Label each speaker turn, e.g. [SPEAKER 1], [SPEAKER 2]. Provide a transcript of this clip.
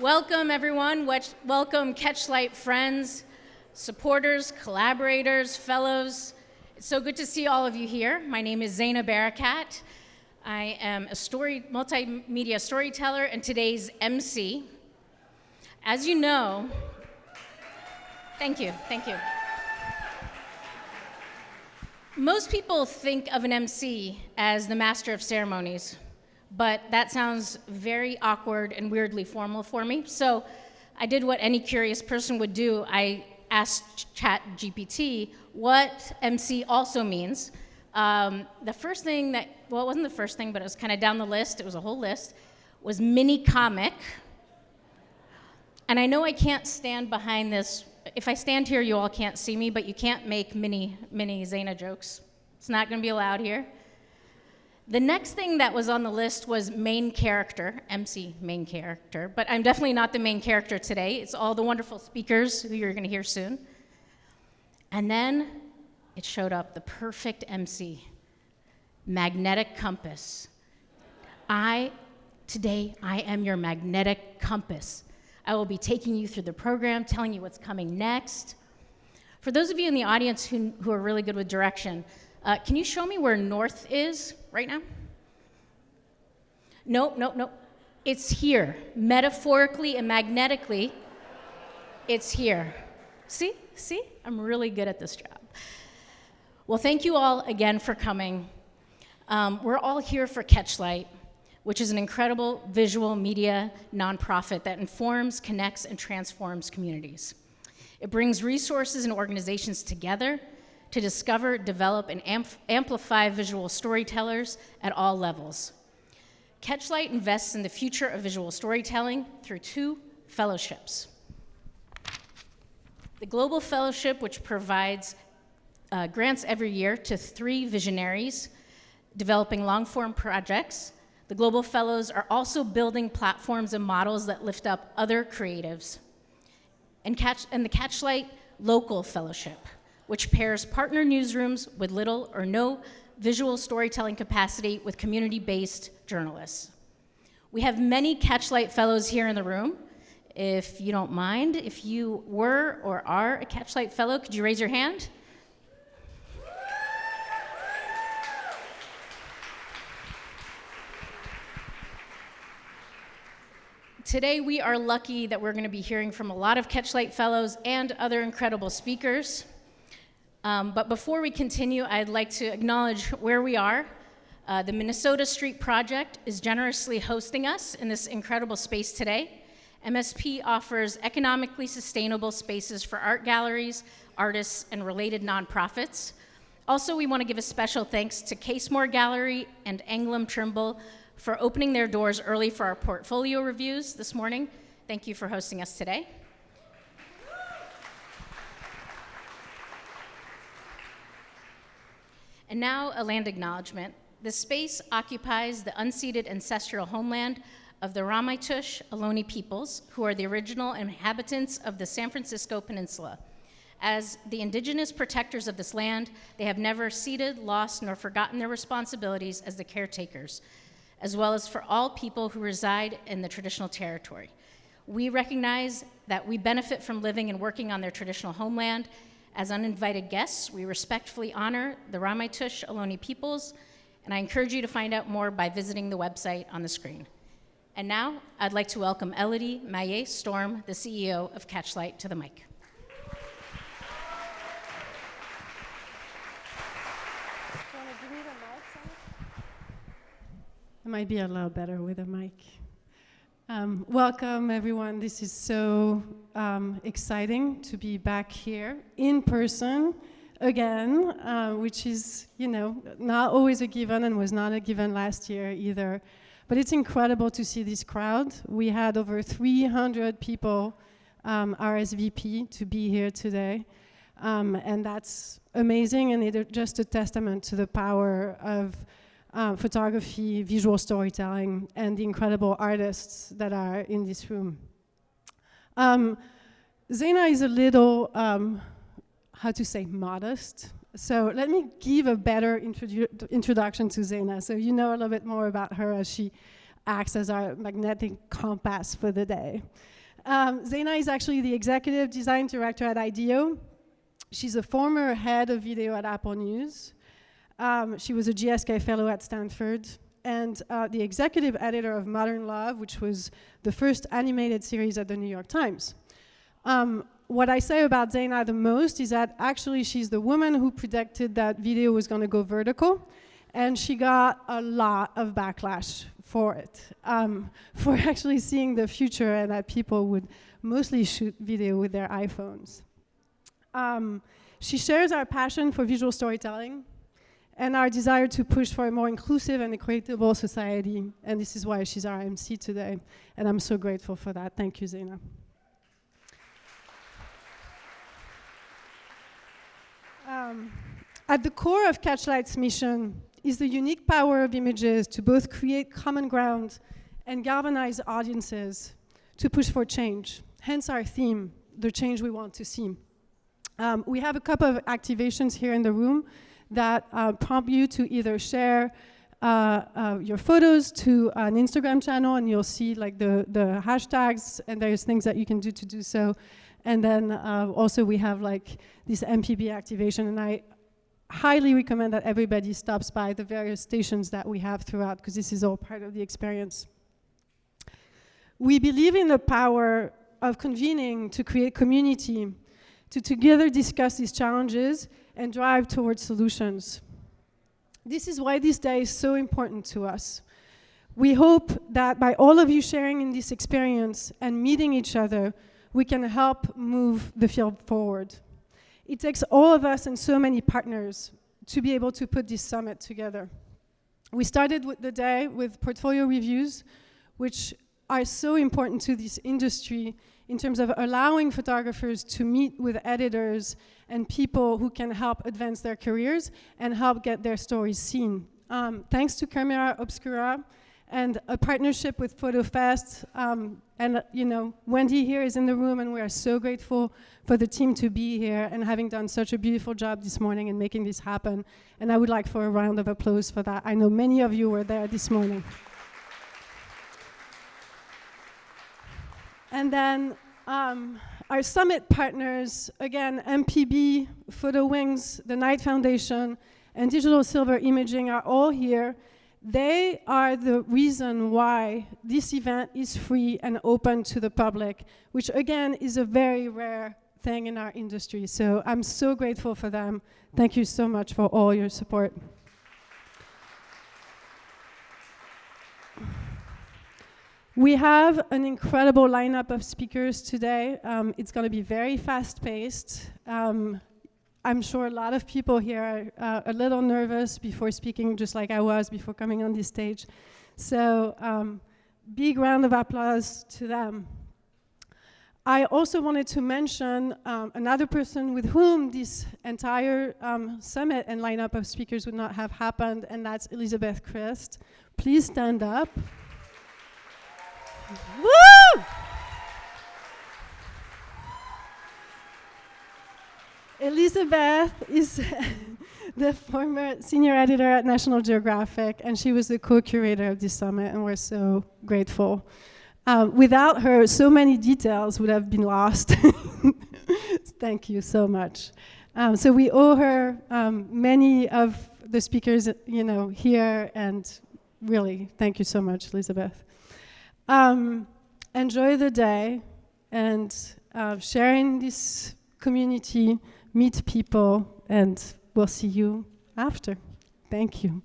[SPEAKER 1] Welcome, everyone. Welcome, CatchLight friends, supporters, collaborators, fellows. It's so good to see all of you here. My name is Zaina Barakat. I am a multimedia storyteller and today's MC. As you know, thank you. Most people think of an MC as the master of ceremonies, but that sounds very awkward and weirdly formal for me. So I did what any curious person would do. I asked ChatGPT what MC also means. The first thing that, well, it wasn't the first thing, but it was kind of down the list, it was a whole list, was mini comic. And I know I can't stand behind this. If I stand here, you all can't see me, but you can't make mini Zaina jokes. It's not gonna be allowed here. The next thing that was on the list was main character, MC main character, but I'm definitely not the main character today. It's all the wonderful speakers who you're gonna hear soon. And then it showed up, the perfect MC, magnetic compass. Today I am your magnetic compass. I will be taking you through the program, telling you what's coming next. For those of you in the audience who are really good with direction, can you show me where north is right now? Nope. It's here. Metaphorically and magnetically, it's here. See? I'm really good at this job. Well, thank you all again for coming. We're all here for CatchLight, which is an incredible visual media nonprofit that informs, connects, and transforms communities. It brings resources and organizations together to discover, develop, and amplify visual storytellers at all levels. CatchLight invests in the future of visual storytelling through 2 fellowships. The Global Fellowship, which provides grants every year to 3 visionaries developing long-form projects. The Global Fellows are also building platforms and models that lift up other creatives. And the CatchLight Local Fellowship, which pairs partner newsrooms with little or no visual storytelling capacity with community-based journalists. We have many CatchLight Fellows here in the room. If you don't mind, if you were or are a CatchLight Fellow, could you raise your hand? Today, we are lucky that we're going to be hearing from a lot of CatchLight Fellows and other incredible speakers. But before we continue, I'd like to acknowledge where we are. The Minnesota Street Project is generously hosting us in this incredible space today. MSP offers economically sustainable spaces for art galleries, artists, and related nonprofits. Also, we want to give a special thanks to Casemore Gallery and Anglem Trimble for opening their doors early for our portfolio reviews this morning. Thank you for hosting us today. And now a land acknowledgement. This space occupies the unceded ancestral homeland of the Ramaytush Ohlone peoples, who are the original inhabitants of the San Francisco Peninsula. As the indigenous protectors of this land, they have never ceded, lost, nor forgotten their responsibilities as the caretakers, as well as for all people who reside in the traditional territory. We recognize that we benefit from living and working on their traditional homeland. As uninvited guests, we respectfully honor the Ramaytush Ohlone peoples, and I encourage you to find out more by visiting the website on the screen. And now, I'd like to welcome Elodie Maillet-Storm, the CEO of CatchLight, to the mic.
[SPEAKER 2] It might be a little better with a mic. Welcome, everyone. This is so exciting to be back here in person again, which is, not always a given and was not a given last year either. But it's incredible to see this crowd. We had over 300 people RSVP to be here today. And that's amazing, and it's just a testament to the power of photography, visual storytelling, and the incredible artists that are in this room. Zaina is a little, modest. So let me give a better introduction to Zaina, so you know a little bit more about her as she acts as our magnetic compass for the day. Zaina is actually the executive design director at IDEO. She's a former head of video at Apple News. She was a GSK fellow at Stanford, and the executive editor of Modern Love, which was the first animated series at the New York Times. What I say about Zaina the most is that actually she's the woman who predicted that video was going to go vertical, and she got a lot of backlash for it, for actually seeing the future and that people would mostly shoot video with their iPhones. She shares our passion for visual storytelling and our desire to push for a more inclusive and equitable society, and this is why she's our MC today, and I'm so grateful for that. Thank you, Zaina. At the core of CatchLight's mission is the unique power of images to both create common ground and galvanize audiences to push for change, hence our theme, the change we want to see. We have a couple of activations here in the room that prompt you to either share your photos to an Instagram channel, and you'll see like the hashtags, and there's things that you can do to do so. And then also we have like this MPB activation, and I highly recommend that everybody stops by the various stations that we have throughout, because this is all part of the experience. We believe in the power of convening to create community, to together discuss these challenges and drive towards solutions. This is why this day is so important to us. We hope that by all of you sharing in this experience and meeting each other, we can help move the field forward. It takes all of us and so many partners to be able to put this summit together. We started with the day with portfolio reviews, which are so important to this industry in terms of allowing photographers to meet with editors and people who can help advance their careers and help get their stories seen. Thanks to Camera Obscura and a partnership with PhotoFest, and you know, Wendy here is in the room, and we are so grateful for the team to be here and having done such a beautiful job this morning in making this happen. And I would like for a round of applause for that. I know many of you were there this morning. And then our summit partners, again, MPB, Photo Wings, the Knight Foundation, and Digital Silver Imaging are all here. They are the reason why this event is free and open to the public, which again is a very rare thing in our industry. So I'm so grateful for them. Thank you so much for all your support. We have an incredible lineup of speakers today. It's going to be very fast-paced. I'm sure a lot of people here are a little nervous before speaking, just like I was before coming on this stage. So big round of applause to them. I also wanted to mention another person with whom this entire summit and lineup of speakers would not have happened, and that's Elizabeth Christ. Please stand up. Woo! Elizabeth is the former senior editor at National Geographic, and she was the co-curator of this summit, and we're so grateful. Without her, so many details would have been lost. Thank you so much. So we owe her many of the speakers, you know, here, and really, thank you so much, Elizabeth. Enjoy the day, and share in this community, meet people, and we'll see you after. Thank you.